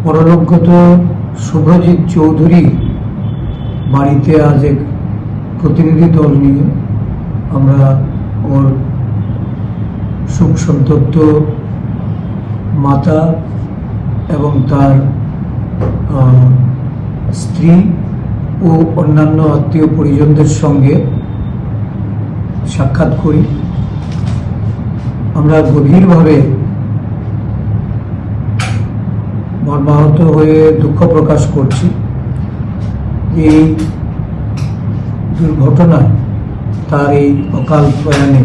পরলোকগত শুভজিৎ চৌধুরী বাড়িতে আজ এক প্রতিনিধি দল নিয়ে আমরা ওর সুখ সন্তপ্ত মাতা এবং তার স্ত্রী ও অন্যান্য আত্মীয় পরিজনদের সঙ্গে সাক্ষাৎ করি। আমরা গভীরভাবে মর্মাহত হয়ে দুঃখ প্রকাশ করছি এই দুর্ঘটনায়, তার এই অকাল প্রয়াণে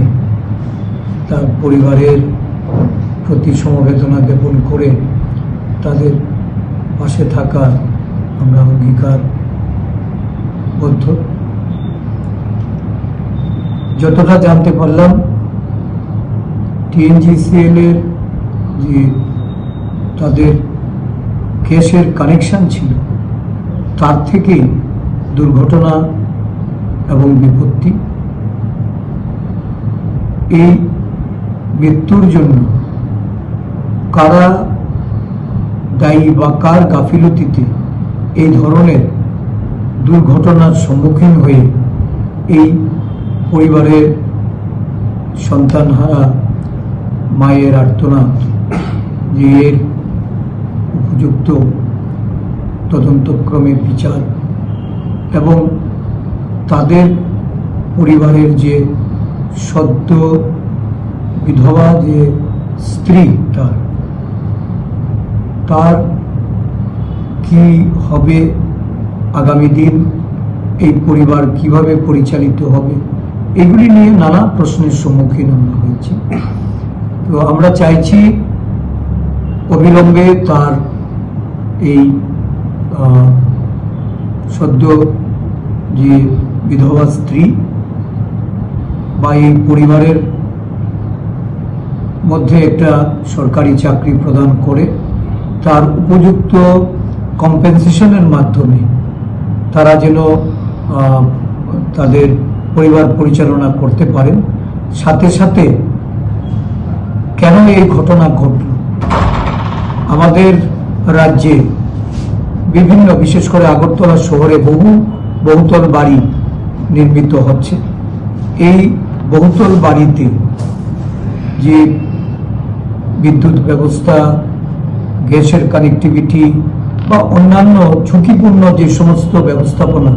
তার পরিবারের প্রতি সমবেদনা জ্ঞাপন করে তাদের পাশে থাকার আমরা অঙ্গীকারবদ্ধ। যতটা জানতে পারলাম, TNGCL এর যে তাদের কেসের কানেকশন ছিল, তার থেকেই দুর্ঘটনা এবং বিপত্তি। এই মৃত্যুর জন্য কারা দায়ী বা কার গাফিলতিতে এই ধরনের দুর্ঘটনার সম্মুখীন হয়ে এই পরিবারের সন্তানহারা মায়ের আর্তনাদ, যে এর উপযুক্ত তদন্তক্রমে বিচার এবং তাদের পরিবারের যে সদ্য বিধবা যে স্ত্রী, তার কি হবে আগামী দিন, এই পরিবার কিভাবে পরিচালিত হবে, এগুলি নিয়ে নানা প্রশ্নের সম্মুখীন আমরা হয়েছি। তো আমরা চাইছি অবিলম্বে তার এই সদ্য যে বিধবা স্ত্রী বা এই পরিবারের মধ্যে একটা সরকারি চাকরি প্রদান করে তার উপযুক্ত কম্পেনসেশনের মাধ্যমে তারা যেন তাদের পরিবার পরিচালনা করতে পারেন। সাথে সাথে কেন এই ঘটনা ঘটল, আমাদের রাজ্যে বিভিন্ন, বিশেষ করে আগরতলা শহরে বহুতল বাড়ি নির্মিত হচ্ছে। এই বহুতল বাড়িতে যে বিদ্যুৎ ব্যবস্থা, গ্যাসের কানেক্টিভিটি বা অন্যান্য ঝুঁকিপূর্ণ যে সমস্ত ব্যবস্থাপনা,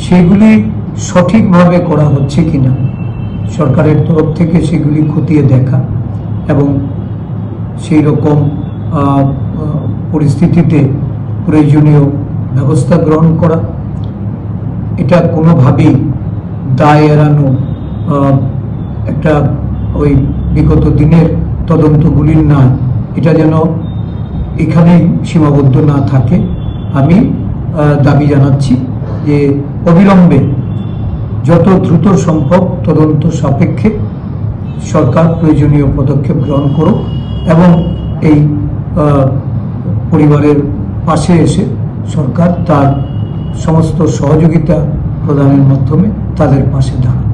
সেগুলি সঠিকভাবে করা হচ্ছে কিনা সরকারের তরফ থেকে সেগুলি খতিয়ে দেখা এবং সেই রকম পরিস্থিতিতে প্রয়োজনীয় ব্যবস্থা গ্রহণ করা। এটা কোনোভাবেই দায় এড়ানো একটা ওই বিগত দিনের তদন্তগুলির না, এটা যেন এখানেই সীমাবদ্ধ না থাকে। আমি দাবি জানাচ্ছি যে অবিলম্বে যত দ্রুত সম্ভব তদন্ত সাপেক্ষে সরকার প্রয়োজনীয় পদক্ষেপ গ্রহণ করুক এবং এই পরিবারের পাশে এসে সরকার তার সমস্ত সহযোগিতা প্রদানের মাধ্যমে তাদের পাশে দাঁড়ান।